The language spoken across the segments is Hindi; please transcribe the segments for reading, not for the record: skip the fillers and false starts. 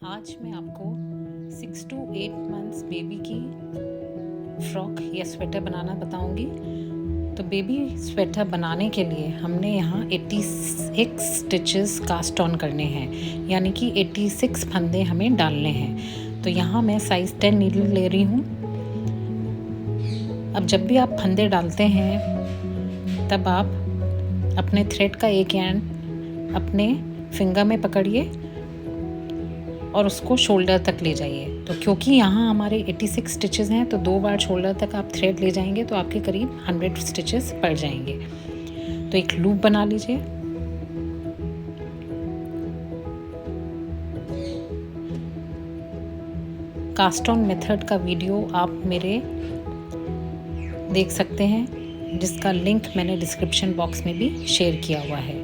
आज मैं आपको 6 to 8 मंथ्स बेबी की फ्रॉक या स्वेटर बनाना बताऊंगी। तो बेबी स्वेटर बनाने के लिए हमने यहाँ 86 स्टिचेस कास्ट ऑन करने हैं, यानी कि 86 फंदे हमें डालने हैं। तो यहाँ मैं साइज़ 10 नीडल ले रही हूँ। अब जब भी आप फंदे डालते हैं तब आप अपने थ्रेड का एक एंड अपने फिंगर में पकड़िए और उसको शोल्डर तक ले जाइए। तो क्योंकि यहाँ हमारे 86 स्टिचेस हैं तो 2 बार शोल्डर तक आप थ्रेड ले जाएंगे तो आपके करीब 100 स्टिचेस पड़ जाएंगे। तो एक लूप बना लीजिए। कास्ट ऑन मेथड का वीडियो आप मेरे देख सकते हैं, जिसका लिंक मैंने डिस्क्रिप्शन बॉक्स में भी शेयर किया हुआ है।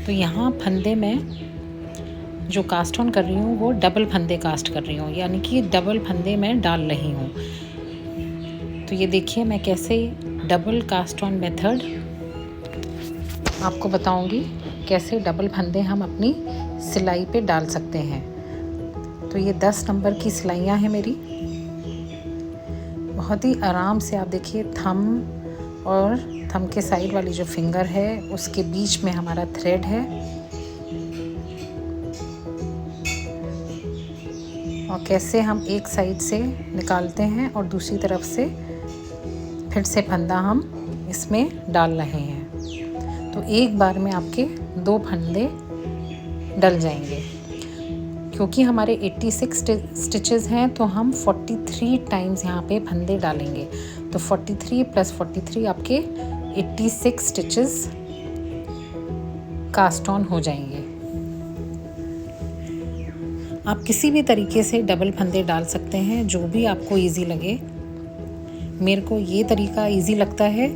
तो यहाँ फंदे में जो कास्ट ऑन कर रही हूँ वो डबल फंदे कास्ट कर रही हूँ, यानी कि डबल फंदे मैं डाल रही हूँ। तो ये देखिए मैं कैसे डबल कास्ट ऑन मेथड आपको बताऊँगी, कैसे डबल फंदे हम अपनी सिलाई पे डाल सकते हैं। तो ये 10 नंबर की सिलाइयाँ हैं मेरी। बहुत ही आराम से आप देखिए, थंब और थंब के साइड वाली जो फिंगर है उसके बीच में हमारा थ्रेड है और कैसे हम एक साइड से निकालते हैं और दूसरी तरफ से फिर से फंदा हम इसमें डाल रहे हैं। तो एक बार में आपके 2 फंदे डल जाएंगे। क्योंकि हमारे 86 स्टिचेस हैं तो हम 43 टाइम्स यहाँ पे फंदे डालेंगे। तो 43 + 43 आपके 86 स्टिचेस कास्ट ऑन हो जाएंगे। आप किसी भी तरीके से डबल फंदे डाल सकते हैं, जो भी आपको इजी लगे। मेरे को ये तरीका इजी लगता है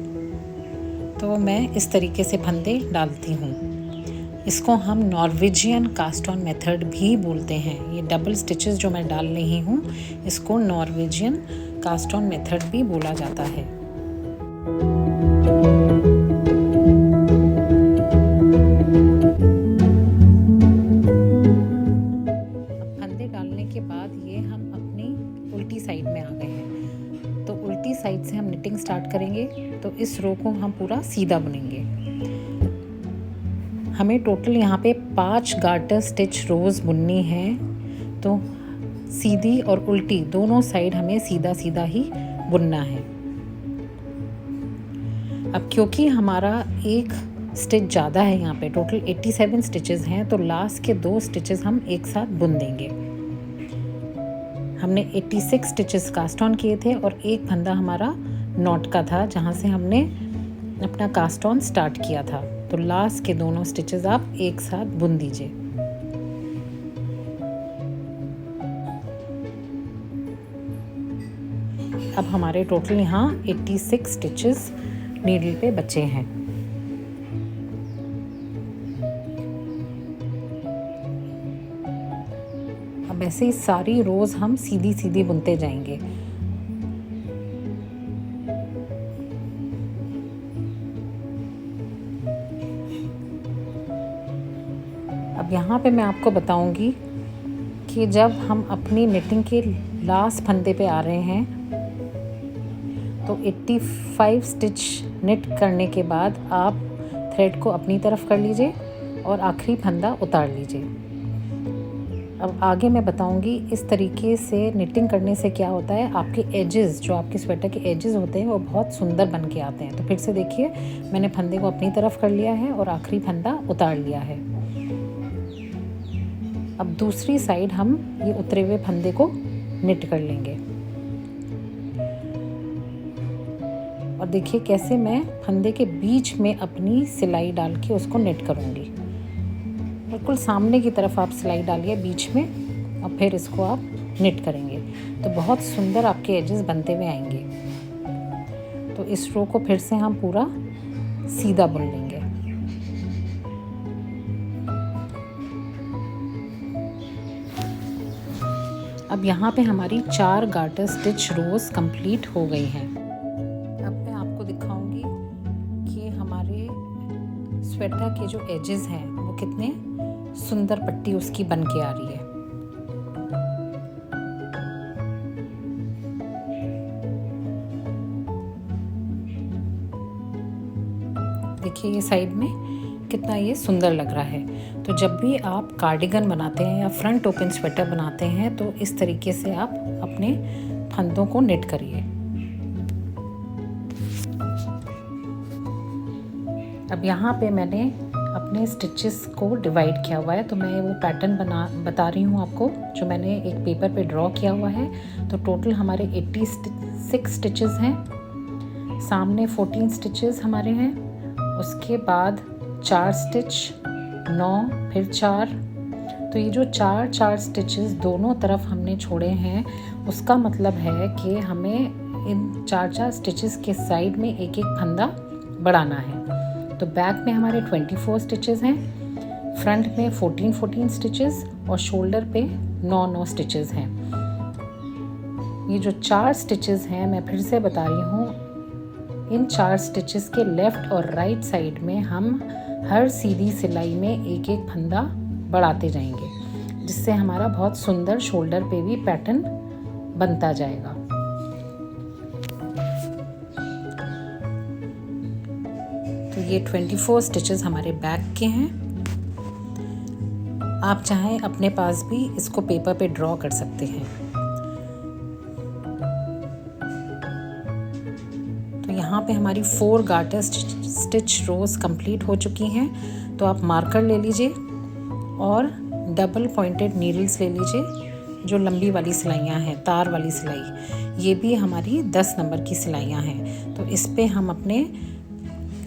तो मैं इस तरीके से फंदे डालती हूँ। इसको हम नॉर्वेजियन कास्ट ऑन मेथड भी बोलते हैं। ये डबल स्टिचेस जो मैं डाल रही हूँ इसको नॉर्वेजियन कास्ट ऑन मेथड भी बोला जाता है। उल्टी साइड में आ गए हैं तो उल्टी साइड से हम निटिंग स्टार्ट करेंगे। तो इस रो को हम पूरा सीधा बुनेंगे। हमें टोटल यहाँ पे 5 गार्टर स्टिच रोज बुननी है। तो सीधी और उल्टी दोनों साइड हमें सीधा सीधा ही बुनना है। अब क्योंकि हमारा एक स्टिच ज़्यादा है, यहाँ पे टोटल 87 स्टिचेस हैं, तो लास्ट के 2 स्टिचेस हम एक साथ बुन देंगे। हमने 86 स्टिचेस कास्ट ऑन किए थे और एक फंदा हमारा नॉट का था, जहाँ से हमने अपना कास्ट ऑन स्टार्ट किया था। तो लास्ट के दोनों स्टिचेस आप एक साथ बुन दीजिए। अब हमारे टोटल यहाँ 86 स्टिचेस नीडल पे बचे हैं। अब ऐसे ही सारी रोज हम सीधी सीधी बुनते जाएंगे। अब यहाँ पे मैं आपको बताऊंगी कि जब हम अपनी निटिंग के लास्ट फंदे पे आ रहे हैं तो 85 स्टिच निट करने के बाद आप थ्रेड को अपनी तरफ कर लीजिए और आखिरी फंदा उतार लीजिए। अब आगे मैं बताऊंगी इस तरीके से निटिंग करने से क्या होता है, आपके एजेस, जो आपके स्वेटर के एजेस होते हैं वो बहुत सुंदर बन के आते हैं। तो फिर से देखिए, मैंने फंदे को अपनी तरफ कर लिया है और आखिरी फंदा उतार लिया है। अब दूसरी साइड हम ये उतरे हुए फंदे को निट कर लेंगे। और देखिए कैसे मैं फंदे के बीच में अपनी सिलाई डाल के उसको निट करूँगी। बिल्कुल सामने की तरफ आप सिलाई डालिए बीच में और फिर इसको आप निट करेंगे तो बहुत सुंदर आपके एजेस बनते हुए आएंगे। तो इस रो को फिर से हम पूरा सीधा बुन लेंगे। अब यहाँ पे हमारी 4 गार्टर स्टिच रोज कंप्लीट हो गई हैं। अब मैं आपको दिखाऊंगी कि हमारे स्वेटर के जो एजेस हैं वो कितने सुंदर पट्टी उसकी बन के आ रही है। देखिए ये साइड में कितना ये सुंदर लग रहा है। तो जब भी आप कार्डिगन बनाते हैं या फ्रंट ओपन स्वेटर बनाते हैं तो इस तरीके से आप अपने फंदों को निट करिए। अब यहाँ पे मैंने अपने स्टिचेस को डिवाइड किया हुआ है, तो मैं वो पैटर्न बता रही हूँ आपको जो मैंने एक पेपर पे ड्रॉ किया हुआ है। तो टोटल हमारे 86 स्टिचेस हैं, सामने 14 स्टिचेस हमारे हैं, उसके बाद 4 स्टिच, 9, फिर 4। तो ये जो 4 स्टिचेस दोनों तरफ हमने छोड़े हैं, उसका मतलब है कि हमें इन 4 स्टिचेस के साइड में एक फंदा बढ़ाना है। तो बैक में हमारे 24 स्टिचेस हैं, फ्रंट में 14 स्टिचेस और शोल्डर पे 9 स्टिचेस हैं। ये जो 4 स्टिचेस हैं, मैं फिर से बता रही हूँ, इन 4 स्टिचेस के लेफ़्ट और राइट साइड में हम हर सीधी सिलाई में एक फंदा बढ़ाते जाएंगे, जिससे हमारा बहुत सुंदर शोल्डर पे भी पैटर्न बनता जाएगा। तो ये 24 स्टिचेस हमारे बैक के हैं। आप चाहें अपने पास भी इसको पेपर पे ड्रॉ कर सकते हैं। तो यहाँ पे हमारी 4 गार्टर स्टिच रोज कंप्लीट हो चुकी हैं। तो आप मार्कर ले लीजिए और डबल पॉइंटेड नीडल्स ले लीजिए, जो लंबी वाली सिलाइयाँ हैं, तार वाली सिलाई। ये भी हमारी 10 नंबर की सिलाइयाँ हैं। तो इस पे हम अपने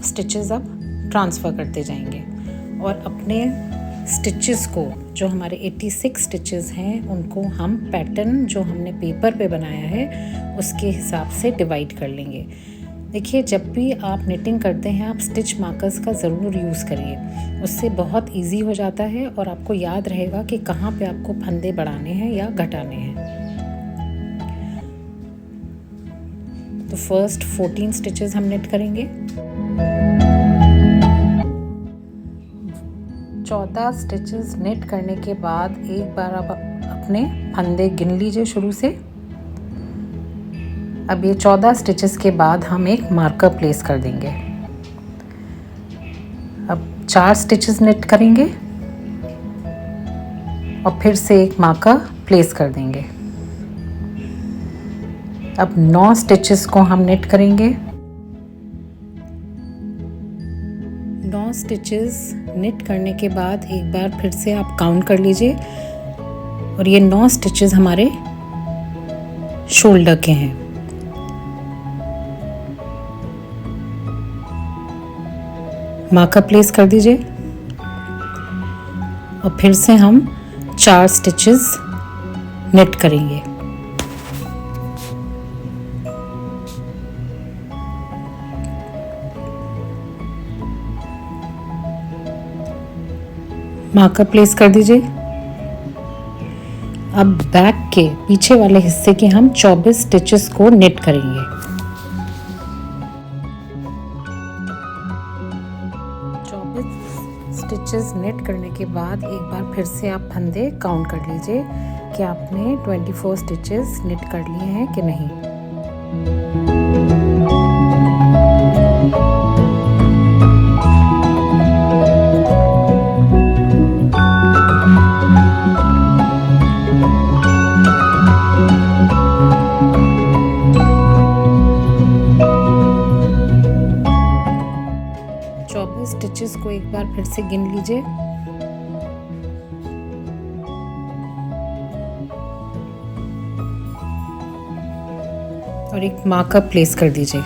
स्टिचेस अब ट्रांसफ़र करते जाएंगे और अपने स्टिचेस को, जो हमारे 86 स्टिचेस हैं, उनको हम पैटर्न जो हमने पेपर पे बनाया है उसके हिसाब से डिवाइड कर लेंगे। देखिए, जब भी आप निटिंग करते हैं आप स्टिच मार्कर्स का ज़रूर यूज़ करिए, उससे बहुत इजी हो जाता है और आपको याद रहेगा कि कहाँ पे आपको फंदे बढ़ाने हैं या घटाने हैं। तो फर्स्ट 14 स्टिचेस हम निट करेंगे। 14 स्टिचेस निट करने के बाद एक बार आप अपने फंदे गिन लीजिए शुरू से। अब ये 14 स्टिचेस के बाद हम एक मार्कर प्लेस कर देंगे। अब 4 स्टिचेस निट करेंगे और फिर से एक मार्कर प्लेस कर देंगे। अब 9 स्टिचेस को हम निट करेंगे। 9 स्टिचेस निट करने के बाद एक बार फिर से आप काउंट कर लीजिए और ये 9 स्टिचेस हमारे शोल्डर के हैं। मार्कर प्लेस कर दीजिए और फिर से हम 4 स्टिचेस निट करेंगे। मार्कर प्लेस कर दीजिए। अब बैक के पीछे वाले हिस्से के हम 24 स्टिचेस को निट करेंगे। 24 स्टिचेस निट करने के बाद एक बार फिर से आप फंदे काउंट कर लीजिए कि आपने 24 स्टिचेस निट कर लिए हैं कि नहीं। स्टिचेस को एक बार फिर से गिन लीजिए। और एक मार्कर प्लेस कर दीजिए।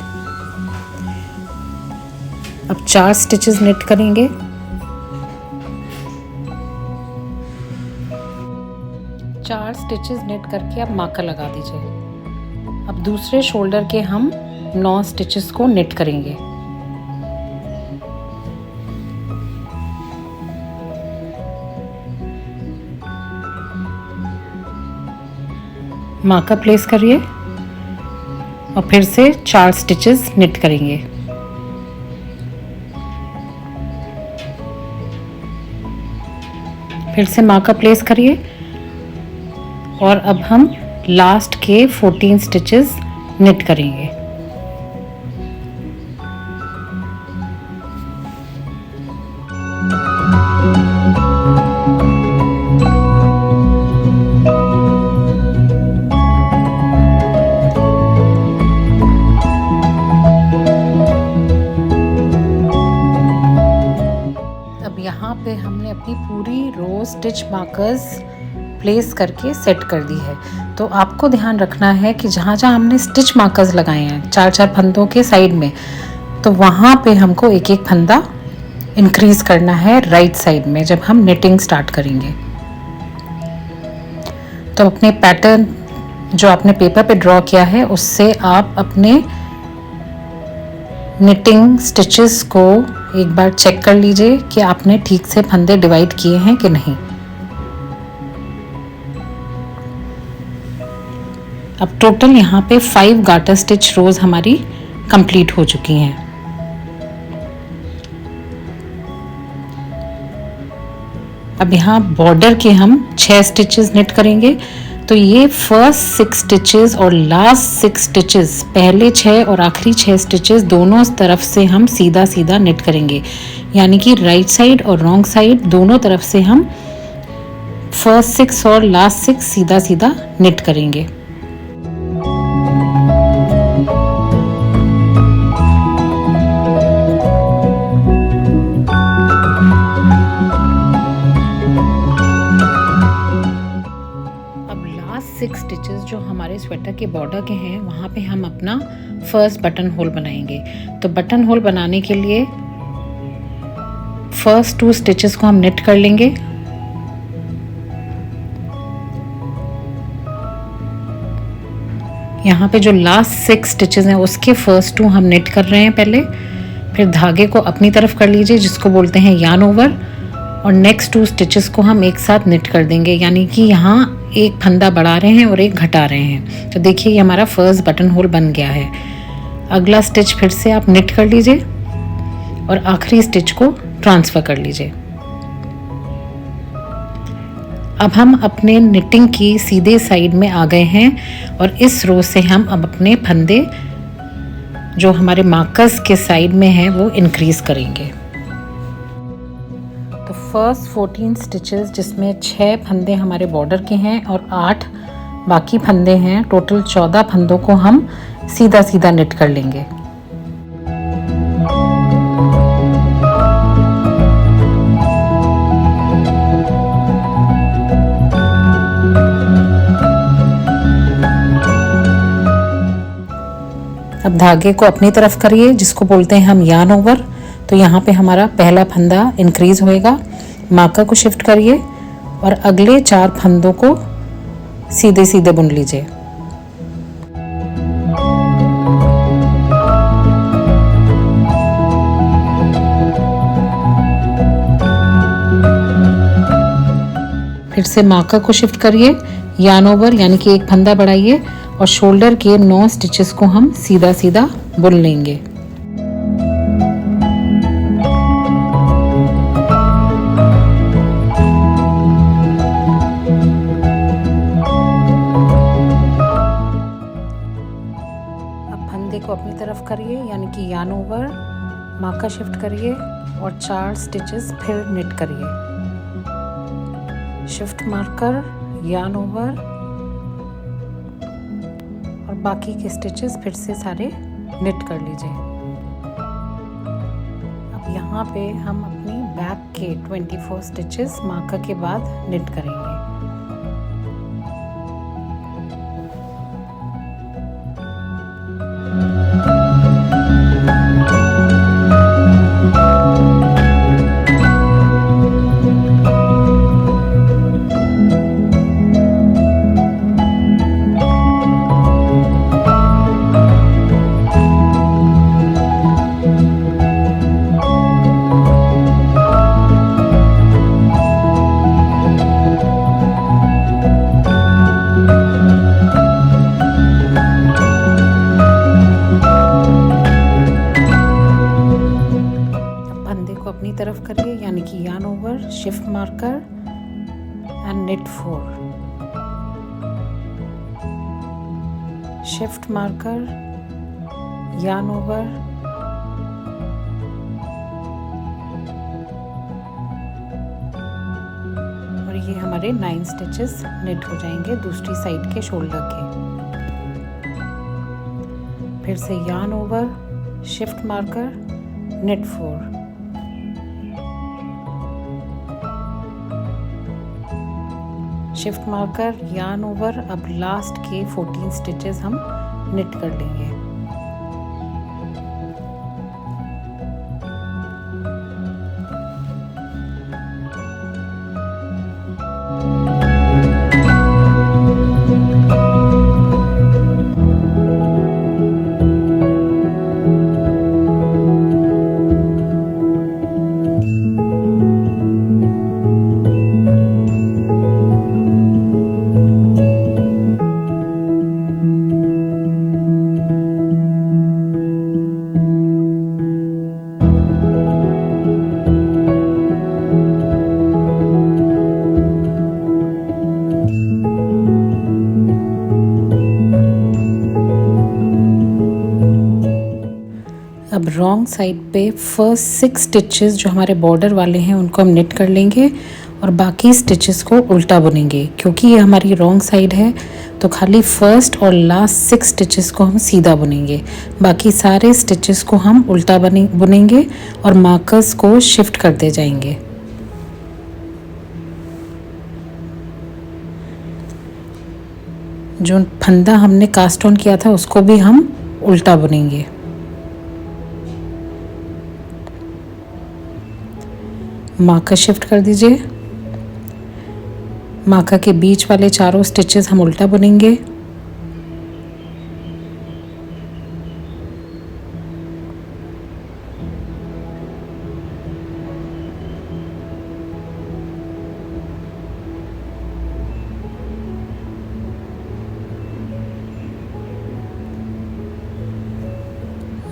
अब 4 स्टिचेस निट करेंगे। चार स्टिचेस निट करके अब मार्कर लगा दीजिए। अब दूसरे शोल्डर के हम 9 स्टिचेस को निट करेंगे। मार्कर प्लेस करिए और फिर से 4 स्टिचेस निट करेंगे। फिर से मार्कर प्लेस करिए और अब हम लास्ट के 14 स्टिचेस निट करेंगे। अब यहाँ पे हमने अपनी पूरी रो स्टिच मार्कर्स प्लेस करके सेट कर दी है। तो आपको ध्यान रखना है कि जहाँ जहाँ हमने स्टिच मार्कर्स लगाए हैं 4-4 फंदों के साइड में, तो वहाँ पे हमको एक एक फंदा इंक्रीज करना है राइट साइड में जब हम निटिंग स्टार्ट करेंगे। तो अपने पैटर्न जो आपने पेपर पे ड्रॉ किया है उससे आप अपने निटिंग स्टिचेस को एक बार चेक कर लीजिए कि आपने ठीक से फंदे डिवाइड किए हैं कि नहीं। अब टोटल यहाँ पे 5 गार्टर स्टिच रोज हमारी कंप्लीट हो चुकी हैं। अब यहाँ बॉर्डर के हम 6 स्टिचेस निट करेंगे। तो ये फर्स्ट 6 स्टिचेस और लास्ट 6 स्टिचेस, पहले 6 और आखिरी 6 स्टिचेस दोनों तरफ से हम सीधा सीधा निट करेंगे, यानी कि राइट साइड और रॉन्ग साइड दोनों तरफ से हम फर्स्ट 6 और लास्ट 6 सीधा सीधा निट करेंगे। सिक्स स्टिचेस जो हमारे स्वेटर के बॉर्डर के हैं वहाँ पे हम अपना फर्स्ट बटन होल बनाएंगे। तो बटन होल बनाने के लिए फर्स्ट 2 स्टिचेस को हम निट कर लेंगे। यहाँ पे जो लास्ट 6 स्टिचेस हैं उसके फर्स्ट 2 हम निट कर रहे हैं पहले। फिर धागे को अपनी तरफ कर लीजिए जिसको बोलते हैं यार्न ओवर, और नेक्स्ट 2 स्टिचेस को हम एक साथ निट कर देंगे, यानी कि यहाँ एक फंदा बढ़ा रहे हैं और एक घटा रहे हैं। तो देखिए ये हमारा फर्स्ट बटन होल बन गया है। अगला स्टिच फिर से आप निट कर लीजिए और आखिरी स्टिच को ट्रांसफर कर लीजिए। अब हम अपने निटिंग की सीधे साइड में आ गए हैं और इस रो से हम अब अपने फंदे जो हमारे मार्कर्स के साइड में हैं वो इंक्रीज करेंगे। तो फर्स्ट 14 स्टिचेस जिसमें 6 फंदे हमारे बॉर्डर के हैं और 8 बाकी फंदे हैं, टोटल 14 फंदों को हम सीधा सीधा निट कर लेंगे। अब धागे को अपनी तरफ करिए जिसको बोलते हैं हम यार्न ओवर। तो यहाँ पे हमारा पहला फंदा इंक्रीज होएगा। मार्कर को शिफ्ट करिए और अगले 4 फंदों को सीधे सीधे बुन लीजिए। फिर से मार्कर को शिफ्ट करिए, यार्न ओवर यानी कि एक फंदा बढ़ाइए और शोल्डर के 9 स्टिचेस को हम सीधा सीधा बुन लेंगे। अब फंदे को अपनी तरफ करिए यानी कि यार्न ओवर, मार्कर शिफ्ट करिए और 4 स्टिचेस फिर निट करिए। शिफ्ट मार्कर, यार्न ओवर और बाकी के स्टिचेस फिर से सारे निट कर लीजिए। अब यहाँ पे हम अपनी बैक के 24 स्टिचेस मार्कर के बाद निट करेंगे। तरफ करिए यानी कि yarn over, shift marker knit 4, shift marker, yarn over, और ये हमारे 9 स्टिचेस knit हो जाएंगे दूसरी साइड के शोल्डर के। फिर से yarn over, shift marker, knit 4, shift marker, yarn over. अब लास्ट के 14 स्टिचेस हम निट कर लेंगे। अब रॉन्ग साइड पे फर्स्ट 6 स्टिचेस जो हमारे बॉर्डर वाले हैं उनको हम निट कर लेंगे और बाकी स्टिचेस को उल्टा बुनेंगे। क्योंकि ये हमारी रॉन्ग साइड है तो खाली फर्स्ट और लास्ट 6 स्टिचेस को हम सीधा बुनेंगे, बाकी सारे स्टिचेस को हम उल्टा बुनेंगे और मार्कर्स को शिफ्ट करते जाएंगे। जो फंदा हमने कास्ट ऑन किया था उसको भी हम उल्टा बुनेंगे। मार्कर शिफ्ट कर दीजिए। मार्कर के बीच वाले चारों स्टिचेस हम उल्टा बुनेंगे।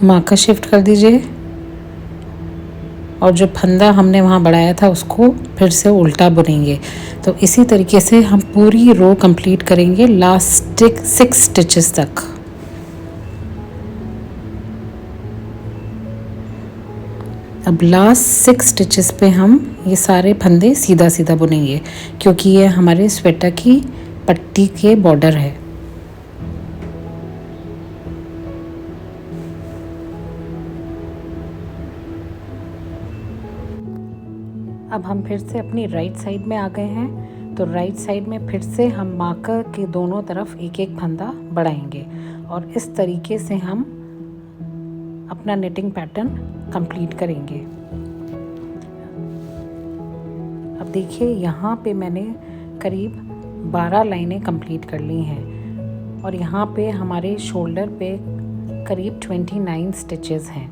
मार्कर शिफ्ट कर दीजिए और जो फंदा हमने वहाँ बढ़ाया था उसको फिर से उल्टा बुनेंगे। तो इसी तरीके से हम पूरी रो कंप्लीट करेंगे लास्ट 6 स्टिचेस तक। अब लास्ट 6 स्टिचेस पे हम ये सारे फंदे सीधा सीधा बुनेंगे क्योंकि ये हमारे स्वेटर की पट्टी के बॉर्डर है। अब हम फिर से अपनी राइट साइड में आ गए हैं। तो राइट साइड में फिर से हम मार्कर के दोनों तरफ एक एक फंदा बढ़ाएंगे और इस तरीके से हम अपना निटिंग पैटर्न कंप्लीट करेंगे। अब देखिए यहाँ पे मैंने करीब 12 लाइनें कंप्लीट कर ली हैं और यहाँ पे हमारे शोल्डर पे करीब 29 स्टिचेस हैं।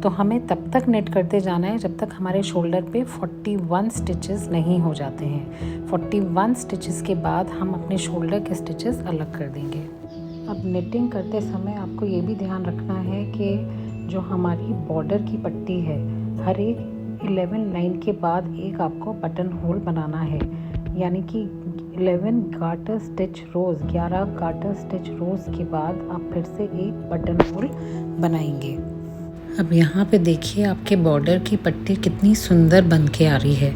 तो हमें तब तक नेट करते जाना है जब तक हमारे शोल्डर पे 41 स्टिचेस नहीं हो जाते हैं। 41 स्टिचेस के बाद हम अपने शोल्डर के स्टिचेस अलग कर देंगे। अब निटिंग करते समय आपको ये भी ध्यान रखना है कि जो हमारी बॉर्डर की पट्टी है, हर एक 11 लाइन के बाद एक आपको बटन होल बनाना है, यानी कि 11 गार्टर स्टिच रोज़, 11 गार्टर स्टिच रोज़ के बाद आप फिर से एक बटन होल बनाएंगे। अब यहाँ पे देखिए आपके बॉर्डर की पट्टी कितनी सुंदर बन के आ रही है।